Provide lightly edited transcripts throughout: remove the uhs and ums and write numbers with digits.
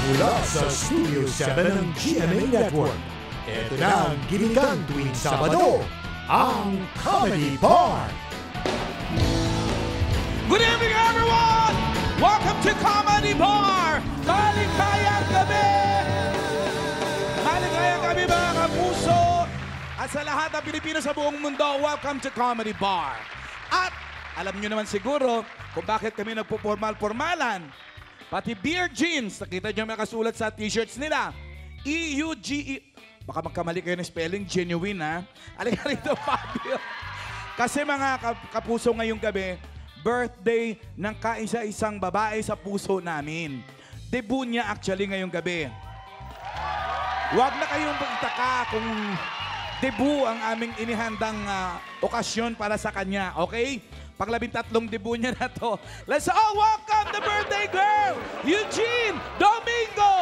Mula sa Studio 7 ng GMA Network, ito na ang ginigang tuwing Sabado, ang Comedy Bar! Good evening, everyone! Welcome to Comedy Bar! Maligayang gabi! Maligayang gabi, mga kapuso! At sa lahat ng Pilipino sa buong mundo, welcome to Comedy Bar! At alam nyo naman siguro kung bakit kami nagpo-formal-formalan. Pati beer jeans, nakita nyo may kasulat sa t-shirts nila. E-U-G-E. Baka magkamali kayo ng spelling, genuine ha. Alika rito, Fabio. Kasi mga kapuso ngayong gabi, birthday ng kaisa-isang babae sa puso namin. Debut niya actually ngayong gabi. Huwag na kayong magtaka kung debut ang aming inihandang okasyon para sa kanya, okay? Pang-13 debut niya na to. Let's all welcome the birthday girl, Eugene Domingo!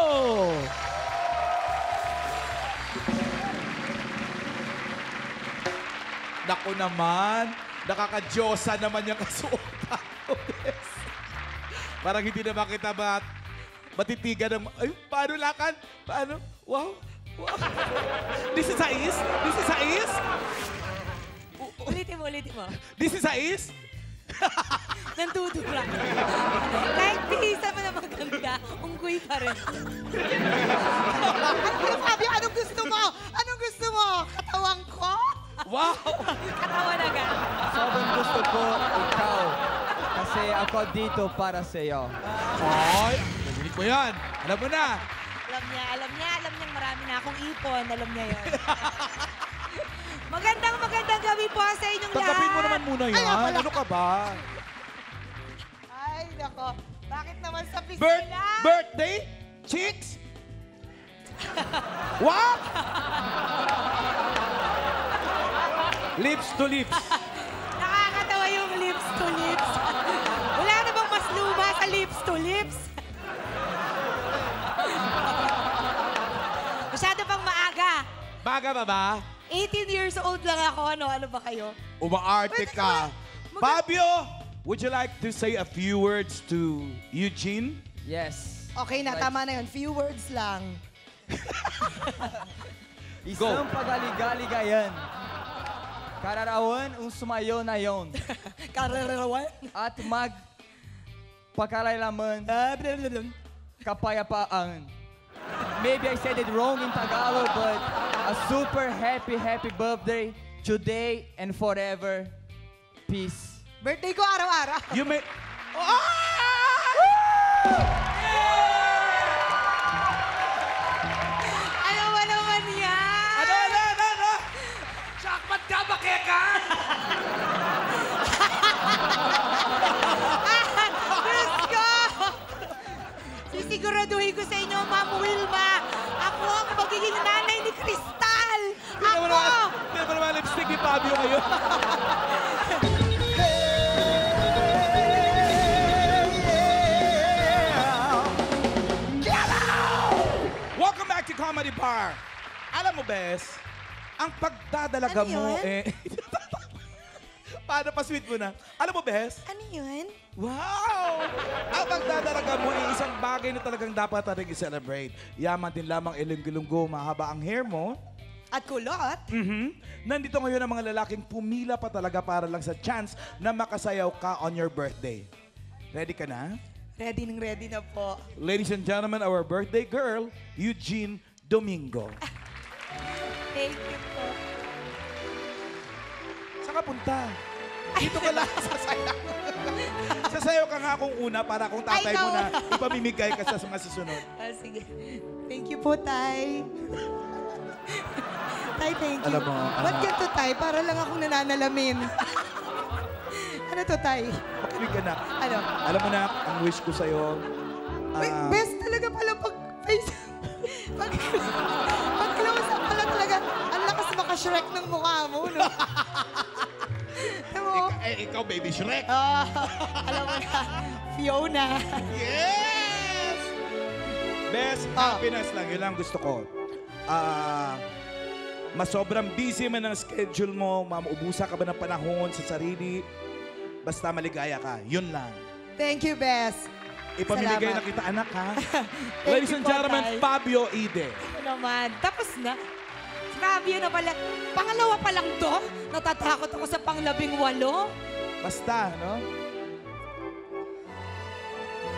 Naku naman, nakaka-Diyosa naman yung kasuotan ko. Parang hindi naman kita matitigan ng... Ay, paano lakad? Paano? Wow. Wow. This is Ais? This is Ais? Ulitin mo. This is Ais? Nandudura. Kahit pihisa mo na maganda, unggoy pa rin. Fabio, anong gusto mo? Anong gusto mo? Katawang ko? Wow! Katawan agad. Sobrang gusto ko ikaw. Kasi ako dito para sa iyo. Hoy! Narinig mo yan. Alam mo na. Alam niya marami na akong ipon. Alam niya yun. Magandang gabi po sa inyong lahat. Tanggapin mo naman muna yan. Ay, Ano ka ba? Ay, nako. Bakit naman sa piscina? Birthday? Chicks? What? Lips to lips. Nakakatawa yung lips to lips. Wala na bang mas luma sa lips to lips? Masyado pang maaga. Baga ba ba? 18 years old lang ako. Ano ba kayo? Umaarte ka. Fabio, would you like to say a few words to Eugene? Yes. Okay na, tama na yun. Few words lang. Isang pagaligayan. Kararawan ang sumayo na yon. Kararawan? At pagkalalaman kapayapaan. Maybe I said it wrong in Tagalog, but a super happy birthday today and forever. Peace. Birthday ko araw-araw. You may... Ano ba naman yan? Ano? Jackpot ka, bakekan! Diyos ko! Sisiguraduhin ko sa inyo, Ma'am Wilma. Ako ang magiging nanay ni Crystal. Ako! Hindi ba naman lipstick ni Fabio ngayon? Welcome back to Comedy Bar. Alam mo, Bes, ang pagdadalaga Ano mo yun? Paano pa sweet mo na? Alam mo, Bes? Ano yun? Wow! Ang pagdadalaga mo ay isang bagay na talagang dapat natin i-celebrate. Yaman din lamang ilunggo-lunggo, mahaba ang hair mo. At kulot. Nandito ngayon ang mga lalaking pumila pa talaga para lang sa chance na makasayaw ka on your birthday. Ready ka na? Ready na po. Ladies and gentlemen, our birthday girl, Eugene Domingo. Thank you po. Saan ka punta? Dito ka lang sasayaw. Sasayaw ka nga kung una para kung tatay mo na ipamimigay ka sa mga susunod. Sige. Thank you po, Tay. Tay, thank you. Alam mo, Ba't ganito, Tay? Para lang akong nananalamin. Ano to, Tay? Makinig ka na. Ano? Alam mo na, ang wish ko sa'yo, Best talaga pala pag-face. Pag-close up pala talaga. Ang lakas maka-Shrek ng mukha mo, no? Alam mo? ikaw, baby Shrek. Alam mo na, Fiona. Yes! Best happiness lang, yun lang gusto ko. Mas sobrang busy man ang schedule mo, maubusa ka ba ng panahon sa sarili, basta maligaya ka. Yun lang. Thank you, Bes. Ipamimigay Salamat. na kita, anak, ha? Thank Ladies you and po, gentlemen, Tay. Fabio Ide. Ano naman, tapos na. Grabe na pala. Pangalawa pa lang to. Natatakot ako sa pang-18. Basta, no?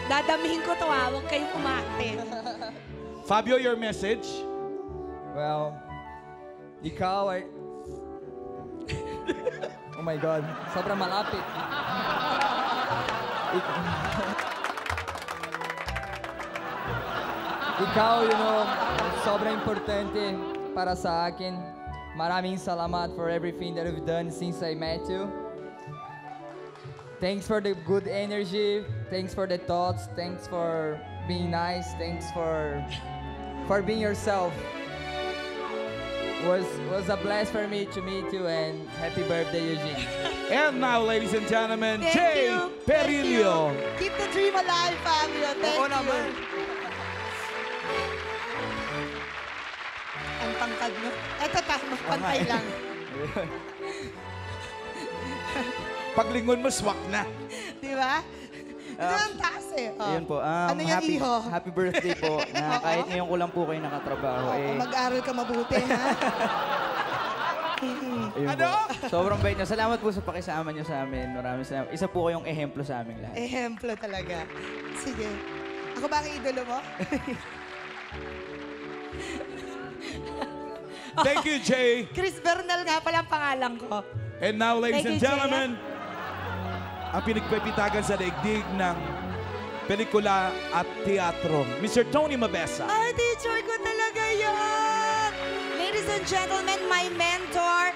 Dadamihin ko to ha, huwag kayong umate. Fabio, your message? Well, ikaw ay... Oh my God, sobrang malapit. Ikaw, sobrang importante para sa akin. Maraming salamat for everything that you've done since I met you. Thanks for the good energy. Thanks for the thoughts. Thanks for being nice. Thanks for being yourself. Was a blast for me to meet you, and happy birthday, Eugene. And now, ladies and gentlemen, Thank Jay you. Thank Perillo. you. Keep the dream alive, Fabio. Thank Oo you. naman. Ang tangkad mo. Eto, tama. Pantay lang. Paglingon mo, swak na. Di ba? Ito ang taas eh. Oh. Ayun po. Ano yan, iho? Happy birthday po. Na kahit ngayon ko lang po kayo nakatrabaho. Oo, mag-aral ka mabuti, ha? Ayun Ano? po. Sobrang bait niyo. Salamat po sa pakisama niyo sa amin. Maraming salamat. Isa po kayong ehemplo sa aming lahat. Ehemplo talaga. Sige. Ako ba ang idolo mo? Thank you, Jay. Chris Bernal nga pala ang pangalan ko. And now, ladies Thank and you, gentlemen, ang pinagpipitagan sa daigdig ng pelikula at teatro, Mr. Tony Mabesa. Ay, teacher ko talaga yan! Ladies and gentlemen, my mentor,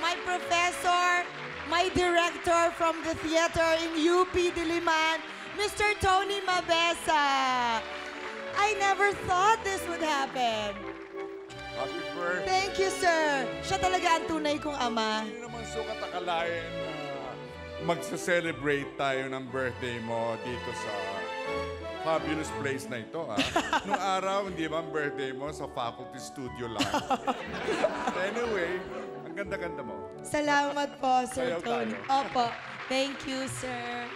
my professor, my director from the theater in UP Diliman, Mr. Tony Mabesa. I never thought this would happen. Happy birthday. Thank you, sir. Siya talaga ang tunay kong ama. Hindi naman sukat akalain na magsa-celebrate tayo ng birthday mo dito sa fabulous place na ito, ha? Nung araw, hindi ba ang birthday mo sa faculty studio lang? Anyway, ang ganda-ganda mo. Salamat po, Sir Sayaw Tony. tayo. Opo. Thank you, sir.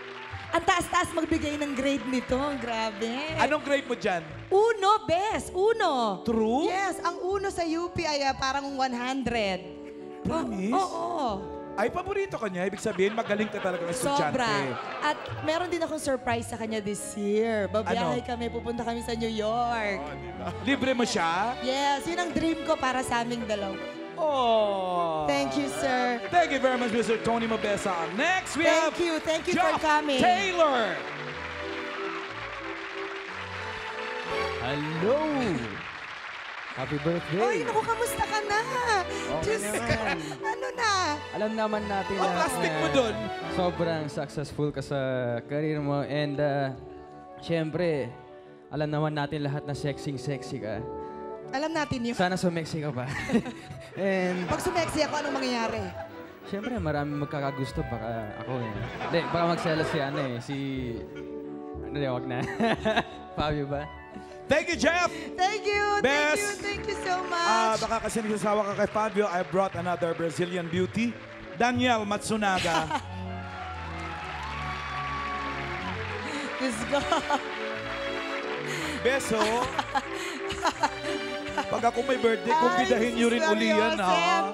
Ang taas-taas magbigay ng grade nito. Grabe. Anong grade mo dyan? Uno, best. Uno. True? Yes, ang uno sa UP ay parang 100. Promise? Oo. Ay, paborito ka niya. Ibig sabihin, magaling ka talaga ng estudyante. Sobra. At meron din akong surprise sa kanya this year. Babiyahe Ano? kami, pupunta kami sa New York. Libre mo siya? Yes, yun ang dream ko para sa aming dalawa. Oh. Thank you, sir. Thank you very much, Mr. Tony Mabesa. Next, we have Thank you for Jock coming. Taylor. Hello! Happy birthday! Oy, naku, kamusta ka na? Okay Diyos naman. ka, ano na? Alam naman natin Oh, plastic mo dun. sobrang successful ka sa career mo, and syempre, alam naman natin lahat na sexy ka. Alam natin yun. Sana sumexy ka pa. And Pag sumexy ako, anong mangyayari? syempre, maraming magkakagusto, baka ako eh. Hindi, baka magselos si wag na. Fabio ba? Thank you, Jeff. Thank you, Best. thank you so much. Baka kasi nagsasawa ka kay Fabio, I brought another Brazilian beauty, Danielle Matsunaga. Diyos ko. Beso. Pag ako may birthday, kumpidahin niyo rin uli yan, ha? Joseph.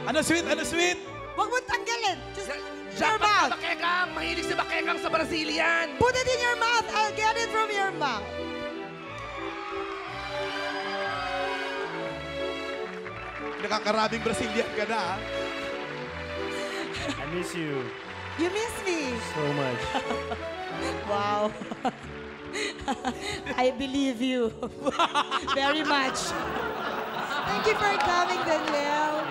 Ano sweet? Ano sweet? Huwag mo tanggalin. Just your mouth. Bakekang! Mahilig si Bakekang sa Brazilian! Put it in your mouth. I'll get it from your mouth. Nakakarabing Brazilian ka na, ha? I miss you You miss me. so much. Wow. I believe you very much. Thank you for coming, Danielle.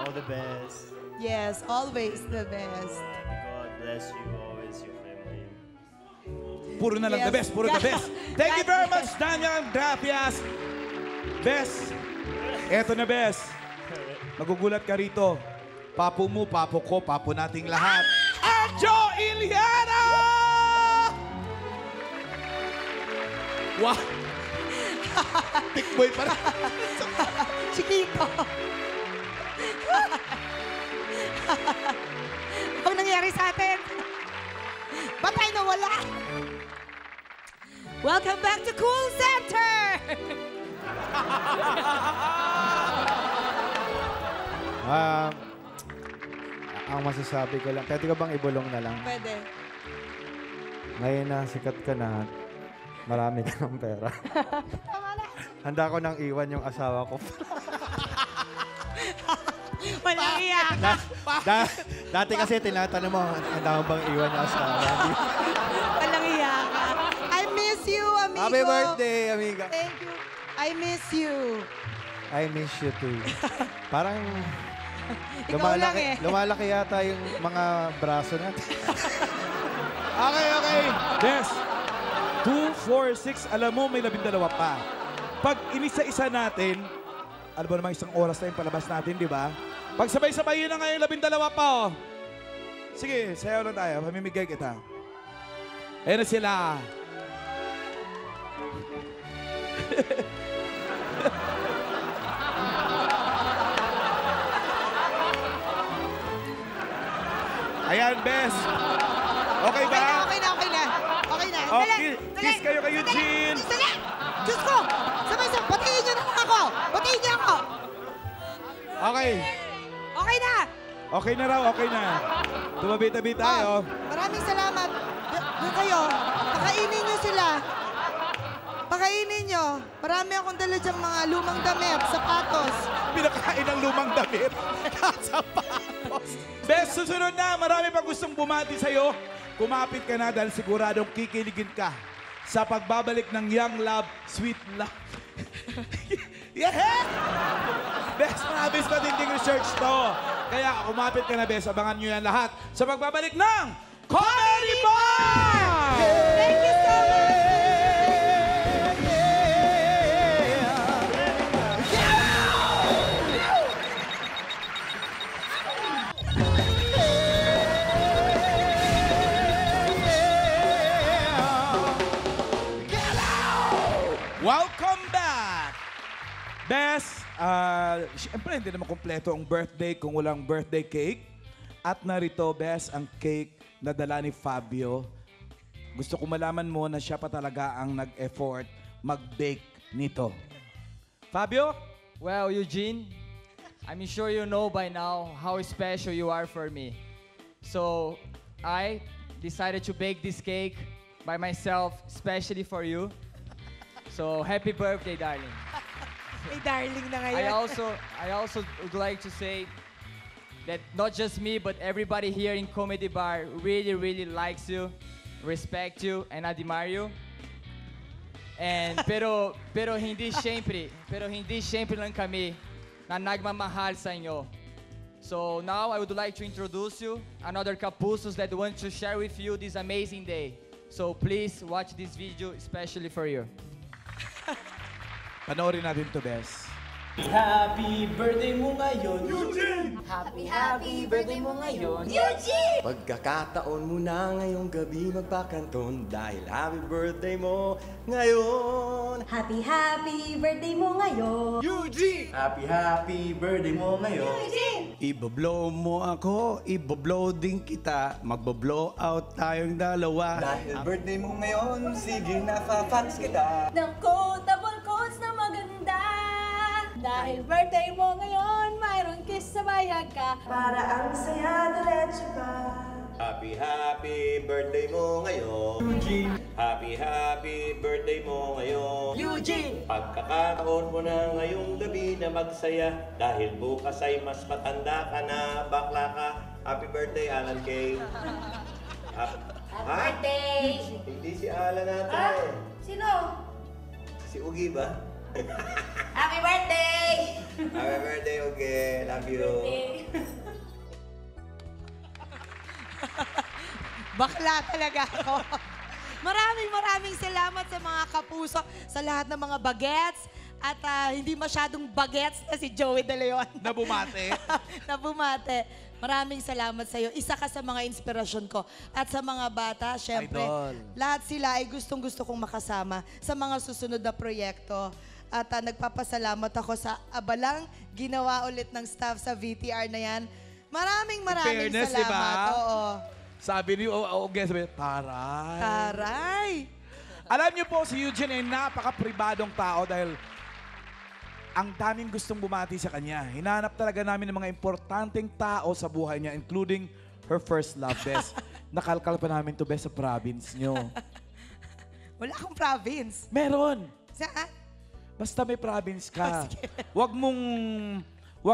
All the best. Yes, always the best. God bless you always, your family. Puro na lang the Yes. best, puro the best. Thank you very much, Daniel. Gracias. Best. Eto na, best. Magugulat ka rito. Papo mo, papo ko, papo nating lahat. Anjo Iliana! Wow! Tikboy pa rin. Chiquito. Ang nangyari sa atin. Ba't tayo nawala? Welcome back to Cool Center! Ang masasabi ko lang, pwede ka bang ibulong na lang? Pwede. Ngayon na sikat ka na, marami ka ng pera. Handa ko nang iwan yung asawa ko. Walang iyak. Dati kasi tinatanong mo, handa mo bang iwan yung asawa? Walang iyak. I miss you, amigo. Happy birthday, amiga. Thank you. I miss you. I miss you too. Parang Ikaw lang eh. lumalaki yata yung mga braso natin. Okay. Yes. 2, 4, 6. Alam mo, may 12 pa. Pag inisa-isa natin, alam mo naman isang oras na yung palabas natin, di ba? Pag sabay-sabay yun na ngayon, 12 pa, oh. Sige, sayaw lang tayo. Pamimigay kita. Ayan na sila. Ayan, Bes. Okay ba? Okay na. Okay, kiss kayo kay Eugene. Dali! Diyos ko! Sabay-sabay, batiin niyo naman ako! Batiin niyo ako! Okay. Okay na! Okay na raw, okay na. Tumabi-tabi tayo. Maraming salamat. Doon kayo. Pakainin niyo sila. Pakainin niyo. Marami akong dala dyan mga lumang damit, sapatos. Pinakain ng lumang damit. Sapatos. Bes, susunod na. Marami pa gustong bumati sa'yo. Kumapit ka na dahil siguradong kikiligin ka sa pagbabalik ng Young Love, Sweet Love. Yeah! Bes, marabis matinding research to. Kaya kumapit ka na, Bes. Abangan nyo yan lahat sa pagbabalik ng Comedy Bar! Thank you so much! Welcome back! Bes, siyempre hindi naman kompleto ang birthday kung walang birthday cake. At narito, Bes, ang cake na dala ni Fabio. Gusto ko malaman mo na siya pa talaga ang nag-effort mag-bake nito. Fabio? Well, Eugene, I'm sure you know by now how special you are for me. So, I decided to bake this cake by myself, especially for you. So, happy birthday, darling. May darling na ngayon. I also would like to say that not just me, but everybody here in Comedy Bar really likes you, respect you, and admire you. And pero hindi sempre lang kami na nagmamahal sa inyo. So now I would like to introduce you another Kapusos that want to share with you this amazing day. So please watch this video especially for you. Panoorin natin to, Bes. Happy birthday mo ngayon, Eugene! Happy birthday mo ngayon, Eugene! Pagkakataon mo na ngayong gabi magpakanton dahil happy birthday mo ngayon. Happy birthday mo ngayon. Eugene! Happy birthday mo ngayon. Eugene! Iboblow mo ako, iboblow din kita. Magbo-blow out tayong dalawa. Dahil birthday mo ngayon, sige na fa-fax kita. Ng quotable quotes na maganda. Dahil birthday mo ngayon, mayroong kiss sa bayag ka. Para ang saya, diretso ka. Happy birthday mo ngayon. Eugene! Happy birthday mo ngayon. Eugene! Pagkakataon mo na ngayong gabi na magsaya dahil bukas ay mas matanda ka na, bakla ka. Happy birthday, Alan Kay. Happy Birthday! Hindi si Alan natin. Sino? Si Ugi ba? Happy birthday! Happy birthday, Ugi. Love you. Bakla talaga ako. Maraming salamat sa mga kapuso, sa lahat ng mga bagets. At hindi masyadong bagets na si Joey De Leon. Nabumate. Nabumate. Maraming salamat sa iyo. Isa ka sa mga inspirasyon ko. At sa mga bata, syempre, lahat sila ay gustong-gusto kong makasama sa mga susunod na proyekto. At nagpapasalamat ako sa abalang ginawa ulit ng staff sa VTR na yan. Maraming salamat. Diba? Oo. Sabi ni Ogie, sabi, taray. Taray! Alam niyo po, si Eugene ay napaka-pribadong tao dahil ang daming gustong bumati sa kanya. Hinanap talaga namin ng mga importanteng tao sa buhay niya, including her first love, Bes. Nakalkal pa namin to, Bes, sa province niyo. Wala akong province. Meron. Saan? Basta may province ka. Wag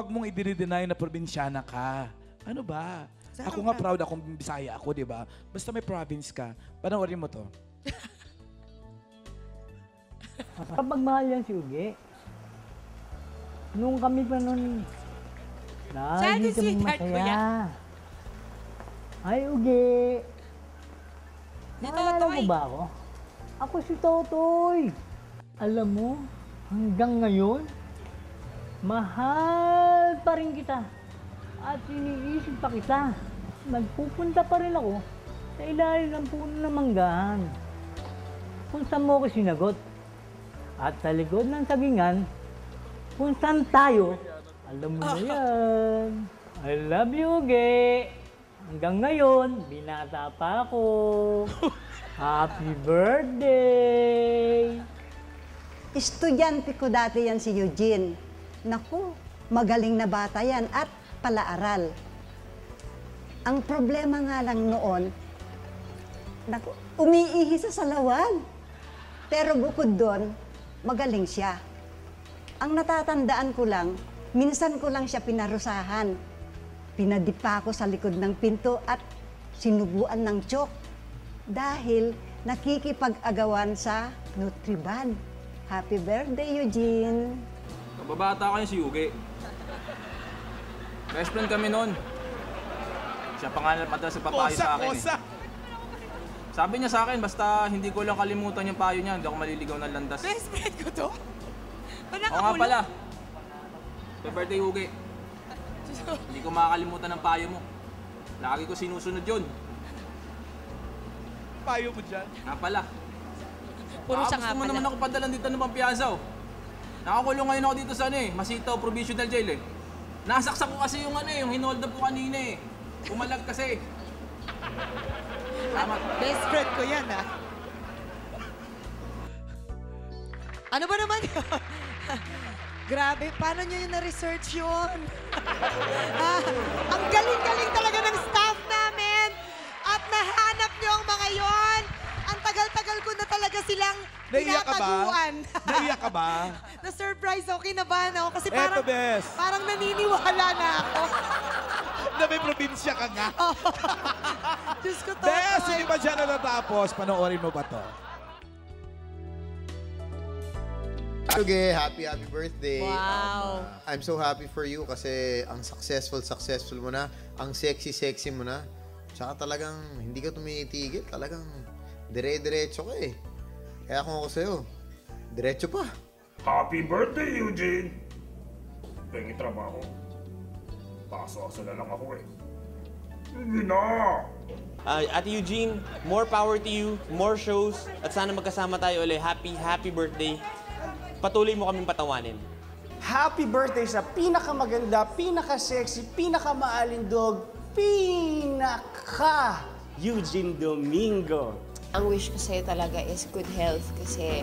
mong i-deny na probinsyana ka. Ano ba? Saan Ako ang nga proud akong Bisaya ako, di ba? Basta may province ka. Panoorin mo to. Kapag mahal yan si Uge, nung kami pa nun, lagi kami masaya. Ay, Uge, naalala mo ba ako? Ako si Totoy. Alam mo, hanggang ngayon, mahal pa rin kita. At iniisip pa kita. Nagpupunta pa rin ako sa ilalim ng puno ng manggahan. Kung saan mo ako sinagot. At sa likod ng sagingan, kung saan tayo, alam mo na yan. I love you, Uge. Hanggang ngayon, binata pa ako. Happy birthday! Estudyante ko dati yan si Eugene. Naku, magaling na bata yan at palaaral. Ang problema nga lang noon, naku, umiihi sa salawan. Pero bukod doon, magaling siya. Ang natatandaan ko lang, minsan ko lang siya pinarusahan. Pinadipa ko sa likod ng pinto at sinubuan ng tiyok dahil nakikipag-agawan sa Nutriban. Happy birthday, Eugene! Kababata kayo si Uge. Best friend kami noon. Siya pa nga madalas nagpapayo sa akin. Sabi niya sa akin, basta hindi ko lang kalimutan yung payo niya, hindi ako maliligaw ng landas. Best friend ko to? Oo nga pala. Happy birthday, Uge. Hindi ko makakalimutan ng payo mo. Lagi ko sinusunod yun. Payo mo dyan? Nga pala. Puro siya nga gusto mo pala. naman ako padalan dito ng Pampiansa. Nakakulong ngayon ako dito sa Masitaw Provisional Jail Nasaksak ko kasi yung yung hinold up ko kanina Umalag kasi. Tama. Best friend ko yan, ha? Ano ba naman yun? Grabe, paano nyo yung na-research yun? Ang galing-galing talaga ng staff namin! At nahanap nyo ang mga yon. Ang tagal-tagal ko na talaga silang Naiyak ka ba? tinataguan. Naiyak ka ba? Na-surprise ako, kinabahan ako. Kasi Eto, Bes. parang naniniwala na ako. Na may probinsya ka nga. Diyos ko, Totoy. Bes, hindi ba dyan natatapos? Panoorin mo ba to? Okay, happy birthday. Wow. I'm so happy for you kasi ang successful mo na, ang sexy mo na. Tsaka talagang hindi ka tumitigil, talagang dire-diretso ka Kaya kung ako sa'yo, diretso pa. Happy birthday, Eugene! Pengi trabaho. Paso-aso na lang ako Hindi na! Ate Eugene, more power to you, more shows, at sana magkasama tayo ulit. Happy birthday. Patuloy mo kaming patawanin. Happy birthday sa pinakamaganda, pinaka-sexy, pinakamaalindog, Eugene Domingo. Ang wish ko sa'yo talaga is good health kasi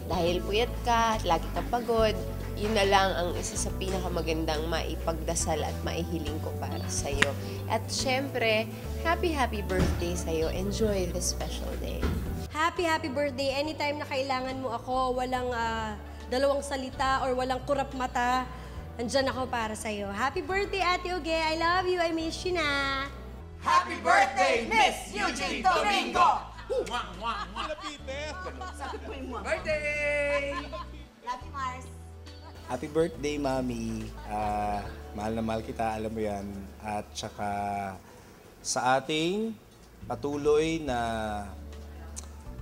dahil puyat ka at lagi kang pagod, yun na lang ang isa sa pinakamagandang maipagdasal at maihiling ko para sa'yo. At syempre, happy birthday sa'yo. Enjoy this special day. Happy birthday. Anytime na kailangan mo ako, walang dalawang salita or walang kurap mata, andyan ako para sa'yo. Happy birthday, Ate Uge. I love you. I miss you na. Happy birthday, Miss Eugene Domingo! Birthday! Love you, Mars. Happy birthday, Mami. Mahal na mahal kita, alam mo yan. At saka sa ating patuloy na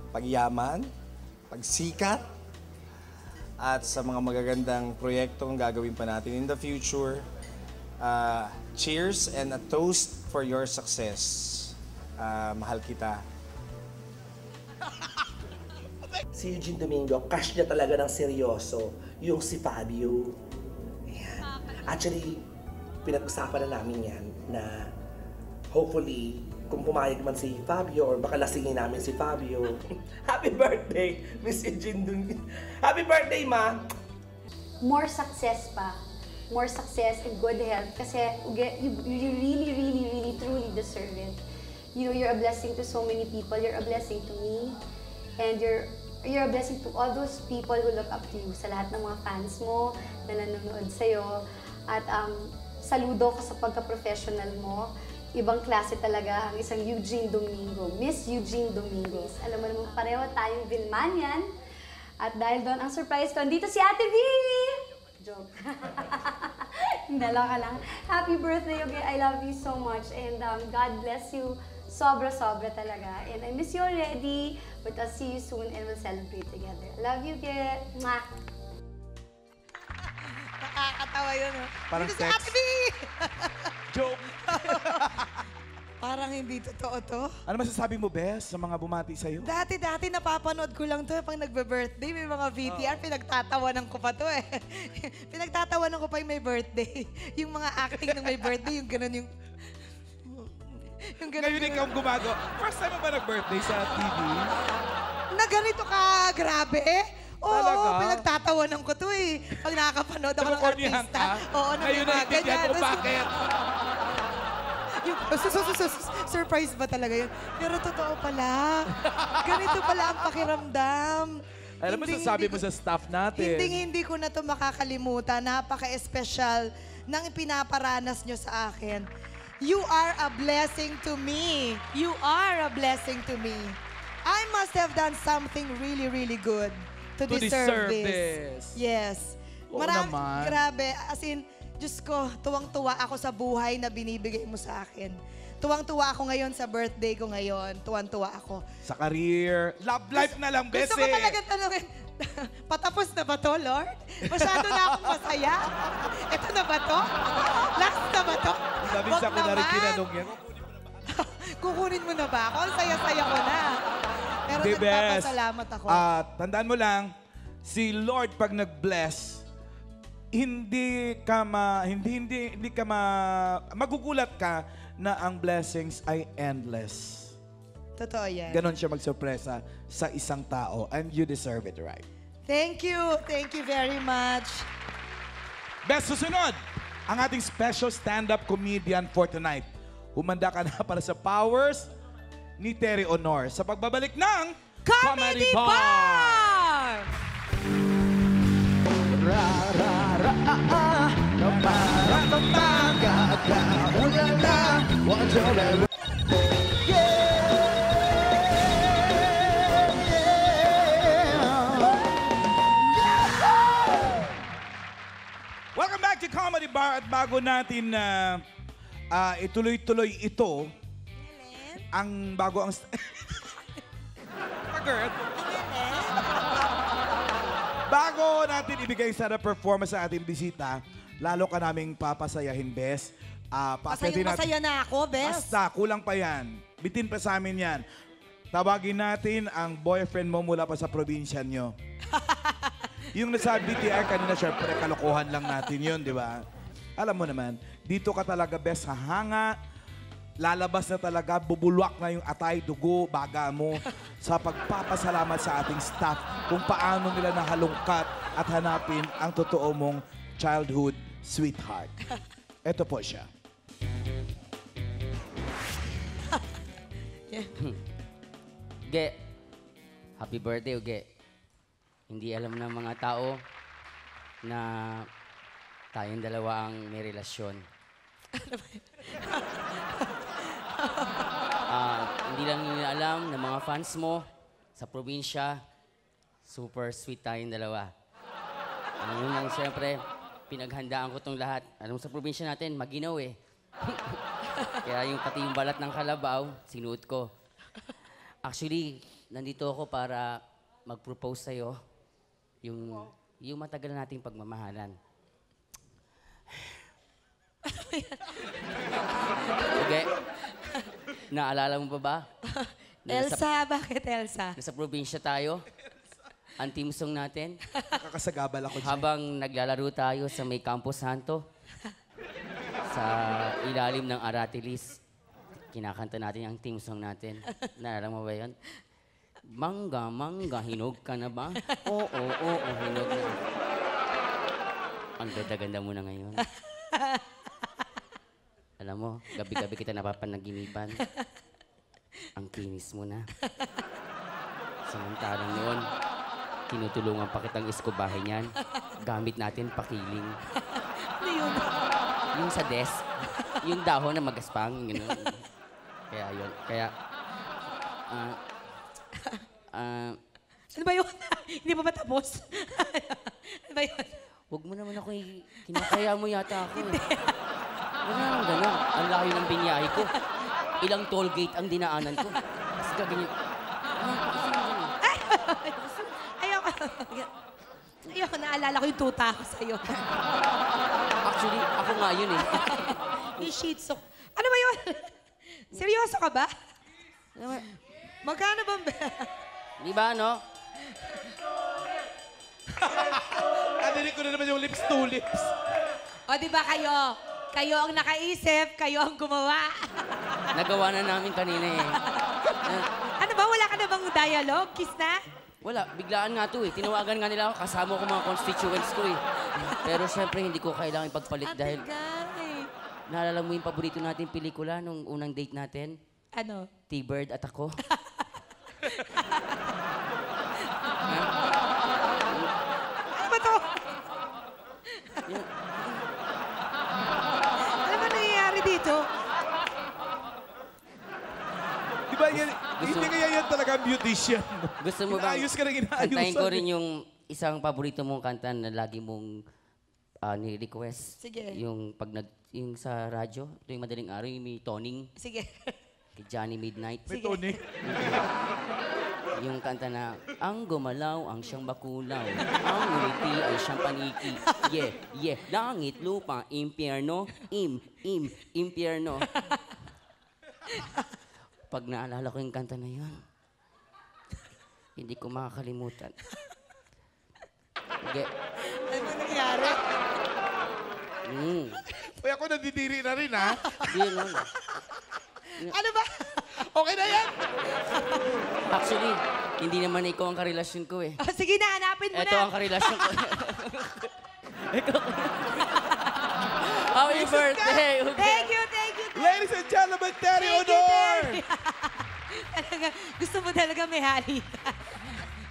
pagyaman, pagsikat, at sa mga magagandang proyektong gagawin pa natin in the future. Cheers and a toast for your success. Mahal kita. Si Eugene Domingo, crush niya talaga ng seryoso, yung si Fabio. Ayan. Actually, pinag-usapan na namin yan na hopefully kung pumayag man si Fabio or baka lasingin namin si Fabio. Happy birthday, Miss Eugene Domingo. Happy birthday, Ma! More success pa. More success and good health. Kasi you really, really, really, truly deserve it. You know, you're a blessing to so many people. You're a blessing to me. And you're a blessing to all those people who look up to you. Sa lahat ng mga fans mo na nanonood sa'yo. At saludo ko sa pagka-professional mo. Ibang klase talaga ang isang Eugene Domingo. Miss Eugene Domingo. Alam mo naman, pareho tayong Vilmanian. At dahil doon ang surprise ko, dito si Ate V! Joke. Naloka lang. Happy birthday, okay? I love you so much. And God bless you. Sobra-sobra talaga. And I miss you already. But I'll see you soon and we'll celebrate together. Love you, Ge. Mwah! Nakakatawa yun, no? Parang Dito si text. Ate V! Joke. Parang hindi totoo to. Ano masasabi mo, Bes, sa mga bumati sa'yo? Dati napapanood ko lang to pag nagbe-birthday. May mga VTR, pinagtatawanan ko pa to eh. Pinagtatawanan ko pa yung may birthday. Yung mga acting ng may birthday, yung ganun yung... Ngayon ikaw ang gumagawa. First time mo ba nag-birthday sa TV? Na ganito ka, grabe? Oo, Talaga? pinagtatawanan ko to eh. Pag nakakapanood ako ng Nakukornihan artista. ka? Oo, na Ngayon may mga naintindihan ganyan. ko Tapos- bakit. Yung, surprise ba talaga yun? Pero totoo pala. Ganito pala ang pakiramdam. Alam mo, sasabi mo sa staff natin. Hindi ko na to makakalimutan. Napaka-espesyal ng pinaparanas nyo sa akin. You are a blessing to me. You are a blessing to me. I must have done something really, really good to deserve this. Yes. Oo naman. Grabe. As in, Diyos ko, tuwang-tuwa ako sa buhay na binibigay mo sa akin. Tuwang-tuwa ako ngayon sa birthday ko ngayon. Tuwang-tuwa ako. Sa career. Love life na lang, Bes. Gusto ko talaga tanongin, patapos na ba to, Lord? Masyado na akong masaya. Ito na ba to? Last na ba to? Nabisa ko na rin kinanong yan. Kukunin mo na ba ako? Ang saya-saya ko na. Pero Hindi, Bes. nagpapasalamat ako. Tandaan mo lang, si Lord pag nag-bless, magugulat ka na ang blessings ay endless. Totoo yan. Ganon siya magsorpresa sa isang tao and you deserve it, right? Thank you. Thank you very much. Best susunod, ang ating special stand-up comedian for tonight. Humanda ka na para sa powers ni Terry Honor sa pagbabalik ng Comedy Bar! Welcome back to Comedy Bar at bago natin na ituloy-tuloy ito, ang bago ang... Girl. Bago natin ibigay sa performance sa ating bisita, lalo ka naming papasayahin, Bes. Masaya na ako, Bes. Basta, kulang pa yan. Bitin pa sa amin yan. Tawagin natin ang boyfriend mo mula pa sa probinsya nyo. Yung nasa BTR kanina, syempre, kalokohan lang natin yun, di ba? Alam mo naman, dito ka talaga, Bes, hahanga. Lalabas na talaga, bubulwak na yung atay, dugo, baga mo sa pagpapasalamat sa ating staff kung paano nila nahalungkat at hanapin ang totoo mong childhood sweetheart. Ito po siya. Uge, happy birthday, Uge. Hindi alam ng mga tao na tayong dalawa ang may relasyon. Hindi lang nila alam ng mga fans mo sa probinsya, super sweet tayong dalawa. Yun lang, siyempre, pinaghandaan ko itong lahat. Alam mo, sa probinsya natin, maginaw eh. Kaya yung pati yung balat ng kalabaw, sinuot ko. Actually, nandito ako para mag-propose sa'yo yung matagal nating pagmamahalan. Okay. Naalala mo ba ba? Elsa, bakit Elsa? Nasa probinsya tayo. Ang team song natin. Nakakasagabal ako dyan. Habang naglalaro tayo sa may Campo Santo. Sa ilalim ng Aratilis. kinakanta natin ang theme song natin. Naalala mo ba yun? Mangga, mangga, hinog ka na ba? Oo, hinog na. Ang ganda-ganda mo na ngayon. Alam mo, gabi-gabi kita napapanaginipan. Ang kinis mo na. Samantalang noon, tinutulungan pa kitang iskubahin yan. Gamit natin pakiling. Ano yun? Yung sa desk. Yung dahon na magaspang. Yun. Kaya yun. Kaya, ano ba yun? Hindi pa ba tapos? Ano ba yun? Huwag mo naman ako kinakaya mo yata ako. Wala nang gano'n. Ang layo ng binyahe ko. Ilang toll gate ang dinaanan ko. Kasi kaganyan. Ayoko. Ayoko, naalala ko yung tuta ko sa'yo. Actually, ako nga yun eh. Yung shih tzu. Ano ba yun? Seryoso ka ba? Magkano ba? Di ba, no? Nadinig ko na naman yung lips to lips. O, di ba kayo? Kayo ang nakaisip, kayo ang gumawa. Nagawa na namin kanina eh. Ano ba? Wala ka na bang dialogue? Kiss na? Wala, biglaan nga to eh. Tinawagan nga nila ako, kasama ko mga constituents ko eh. Pero syempre, hindi ko kailangan ipagpalit dahil... Naalala mo yung paborito natin pelikula nung unang date natin? Ano? T-Bird at ako. Ano ba to? Ano ba nangyayari dito? Di ba yan, hindi kaya yan talaga ang beautician. Gusto mo bang Inaayos ka na inaayos. kantahin ko rin yung isang paborito mong kanta na lagi mong ni-request? Sige. Yung yung sa radyo, tuwing madaling araw, yung may toning. Sige. Kay Johnny Midnight. May toning. Yung kanta na, ang gumalaw, ang siyang bakulaw. Ang ngumiti ay siyang paniki. Yeah. Langit, lupa, impyerno. Impyerno. Pag naalala ko yung kanta na yun, hindi ko makakalimutan. Ano ba nangyari? Uy, ako nandidiri na rin, ha? Hindi nun. Ano ba? Okay na yan! Actually, hindi naman ikaw ang karelasyon ko eh. Oh, sige na, hanapin mo Ito na. ang karelasyon ko. Happy birthday! Thank you. Ladies and gentlemen, Terry Honor! Gusto mo talaga may hali.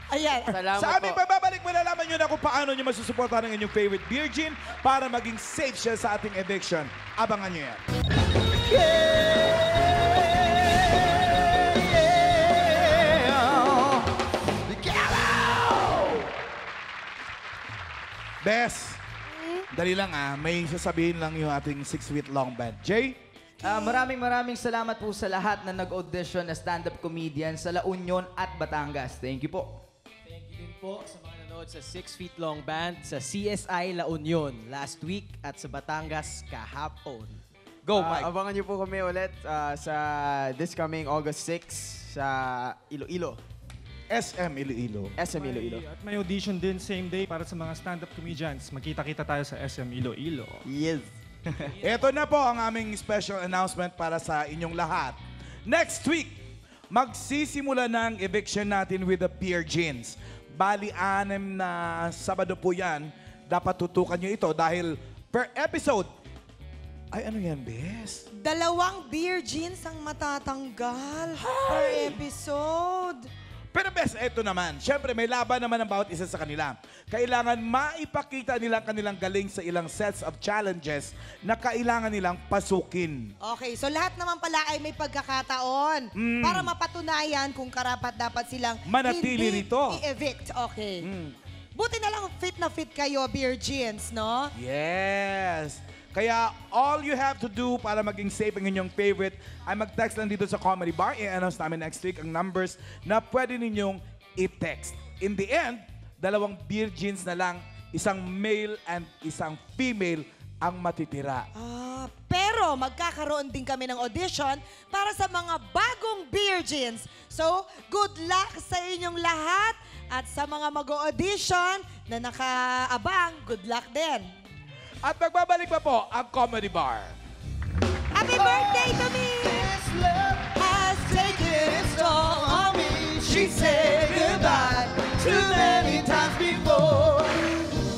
Ayan. Salamat Sa aming pagbabalik, malalaman nyo na kung paano nyo masusuportahan ang inyong favorite virgin para maging safe siya sa ating eviction. Abangan nyo yan. Bes, dali lang may sasabihin lang yung ating 6 feet long band. Jay? Maraming salamat po sa lahat na nag-audition na stand-up comedian sa La Union at Batangas. Thank you po. Thank you din po sa mga nanood sa 6 Feet Long Band sa CSI La Union last week at sa Batangas kahapon. Go, Mike. Abangan niyo po kami ulit sa this coming August 6 sa Iloilo. SM Iloilo. SM Iloilo. At may audition din same day para sa mga stand-up comedians. Magkita-kita tayo sa SM Iloilo. Yes. Ito na po ang aming special announcement para sa inyong lahat. Next week, magsisimula ng eviction natin with the Beer Jeans. Bali, 6 na Sabado po yan. Dapat tutukan nyo ito dahil per episode, ay ano yan, Bes? 2 beer jeans ang matatanggal per episode. Pero Bes, eto naman. Siyempre, may laban naman ang bawat isa sa kanila. Kailangan maipakita nilang kanilang galing sa ilang sets of challenges na kailangan nilang pasukin. Okay, so lahat naman pala ay may pagkakataon para mapatunayan kung karapat dapat silang manatili hindi rito. i-evict. Okay. Buti na lang fit na fit kayo, beer jeans, no? Yes! Kaya all you have to do para maging safe ang inyong favorite ay mag-text lang dito sa Comedy Bar. I-announce namin next week ang numbers na pwede ninyong i-text. In the end, 2 beer jeans na lang, isang male and isang female ang matitira. Pero magkakaroon din kami ng audition para sa mga bagong beer jeans. So, good luck sa inyong lahat at sa mga mag-audition na nakaabang, good luck din. At magbabalik pa po ang Comedy Bar. Happy birthday to me! She said goodbye too many times before.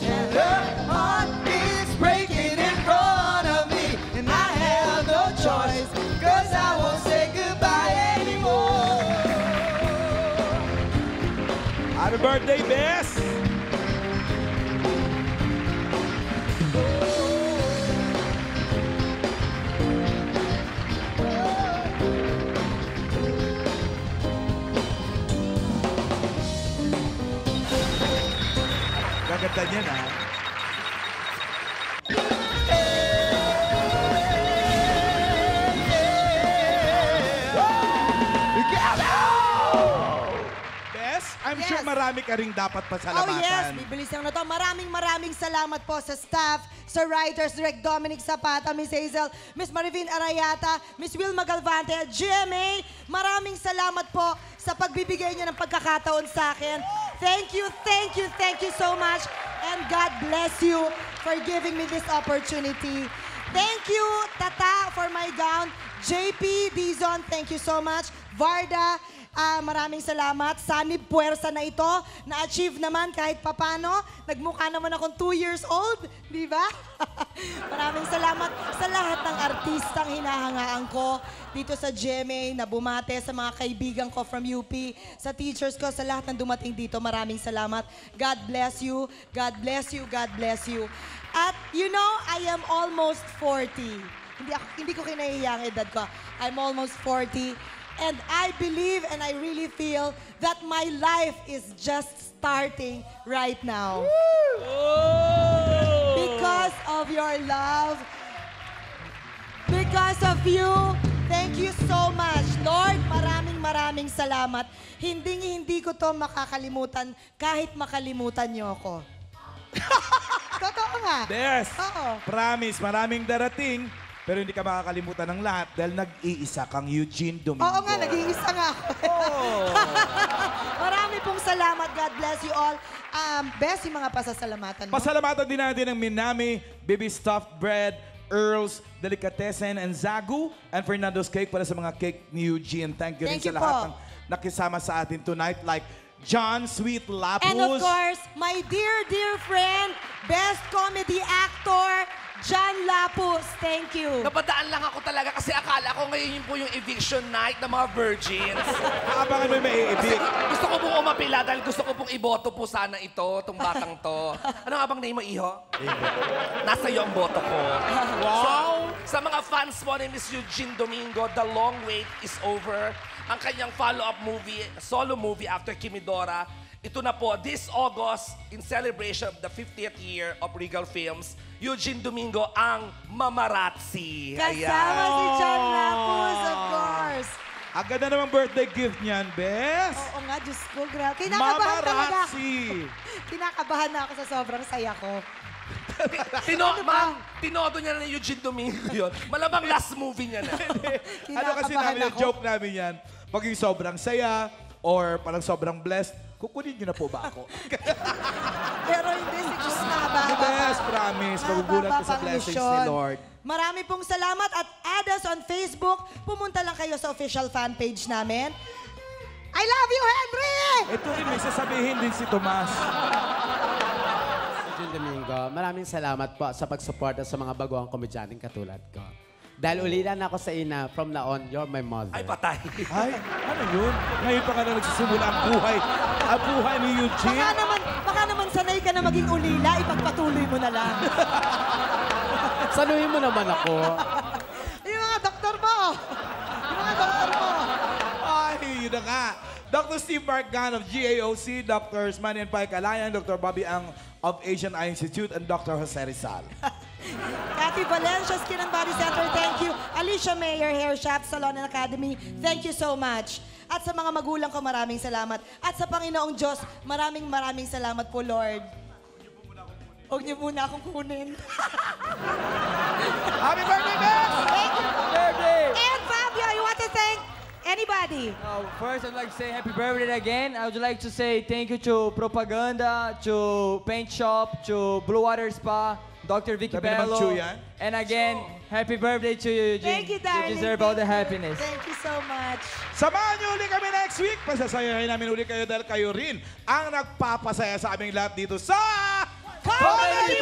And her heart is breaking in front of me. And I have no choice, 'cause I won't say goodbye anymore. Happy birthday, Bess! Gaganda niyan, ha? Bess, I'm sure marami ka ring dapat pasalamatan. Oh yes, bibilis lang na to. Maraming salamat po sa staff, sa writers, Direk Dominic Zapata, Miss Hazel, Miss Marivin Arayata, Miss Wilma Galvante, GMA. Maraming salamat po sa pagbibigay niyo ng pagkakataon sa akin. Thank you so much. And God bless you for giving me this opportunity. Thank you, Tata, for my gown. JP, Dizon, thank you so much. Varda, maraming salamat. Sanib puwersa na ito. Na-achieve naman kahit papano. Nagmukha naman akong 2 years old. Di ba? Maraming salamat sa lahat ng artistang hinahangaan ko dito sa GMA na bumate, sa mga kaibigan ko from UP, sa teachers ko, sa lahat ng dumating dito. Maraming salamat. God bless you. God bless you. God bless you. At you know, I am almost 40. Hindi ko kinahiyang edad ko. I'm almost 40. And I believe and I really feel that my life is just starting right now. Because of your love, because of you, thank you so much. Lord, maraming salamat. Hindi ko to makakalimutan kahit makalimutan niyo ako. Totoo nga. Bes, Oo. promise, maraming darating. Pero hindi ka makakalimutan ng lahat dahil nag-iisa kang Eugene Domingo. Oo nga, nag-iisa nga ako. Marami pong salamat. God bless you all. Best, yung mga pasasalamatan mo. Pasalamatan din natin ng Minami, Bibi Stuffed Bread, Earls, Delicatessen, and Zagu, and Fernando's Cake para sa mga cake ni Eugene. Thank you rin sa lahat ng nakisama sa atin tonight, like John Sweet Lapus. And of course, my dear friend, best comedy actor, John Lapus. Thank you. Napadaan lang ako talaga kasi akala ko ngayon yun po yung eviction night ng mga virgins. Abangan mo yung mai-evict. Gusto ko pong umapila dahil gusto ko pong iboto po sana ito, itong batang to. Ano nga bang name mo, Iho? Nasa iyo ang boto ko. Wow! So, sa mga fans mo ni Miss Eugene Domingo, the long wait is over. Ang kanyang follow-up movie, solo movie after Kimidora, ito na po, this August, in celebration of the 50th year of Regal Films, Eugene Domingo ang Mamarazzi. Kasama si John Lapus, of course. Ang ganda namang birthday gift niyan, Bes. Oo nga, Diyos ko, grabe. Kinakabahan talaga. Mamarazzi. Kinakabahan na ako sa sobrang saya ko. Tinodo niya na Eugene Domingo yun. Malamang last movie niya na. Ano kasi namin, joke namin yan, paging sobrang saya, or parang sobrang blessed, kukunin niyo na po ba ako? Pero hindi, si Diyos na Best, promise. Magugulat ka sa blessings ni Lord. Marami pong salamat at add us on Facebook. Pumunta lang kayo sa official fan page namin. I love you, Henry! Ito rin, may sasabihin din si Tomas. Eugene Domingo, maraming salamat po sa pagsuporta sa mga baguang komedyanteng katulad ko. Dahil ulilan ako sa ina, from now on, you're my mother. Ay, patay. Ay, ano yun? Ngayon pa ka na nagsisimula ang buhay. Ang buhay ni Eugene. Baka naman sanay ka na maging ulila, ipagpatuloy mo na lang. Saluhin mo naman ako. Yung mga doktor mo. Ay, yun na nga. Dr. Steve Marcan of GAOC, Dr. Manny and Pai Calayan, Dr. Bobby Ang of Asian Eye Institute, and Dr. Jose Rizal. Cathy Valencia, Skin and Body Center, thank you. Alicia Mayer, Hair Shop, Salon and Academy, thank you so much. At sa mga magulang ko, maraming salamat. At sa Panginoong Diyos, maraming salamat po, Lord. Huwag niyo muna akong kunin. Happy birthday, Beth! Thank you. Birthday! And Fabio, you want to thank anybody? First, I'd like to say happy birthday again. I would like to say thank you to Propaganda, to Paint Shop, to Blue Water Spa, Dr. Vicky Sabi naman, Bello. Chu yan. And again, happy birthday to you, Eugene. Thank you, darling. You deserve all the happiness. Thank you so much. Samahan niyo uli kami next week. Pasasayahin namin uli kayo dahil kayo rin ang nagpapasaya sa aming lahat dito sa Comedy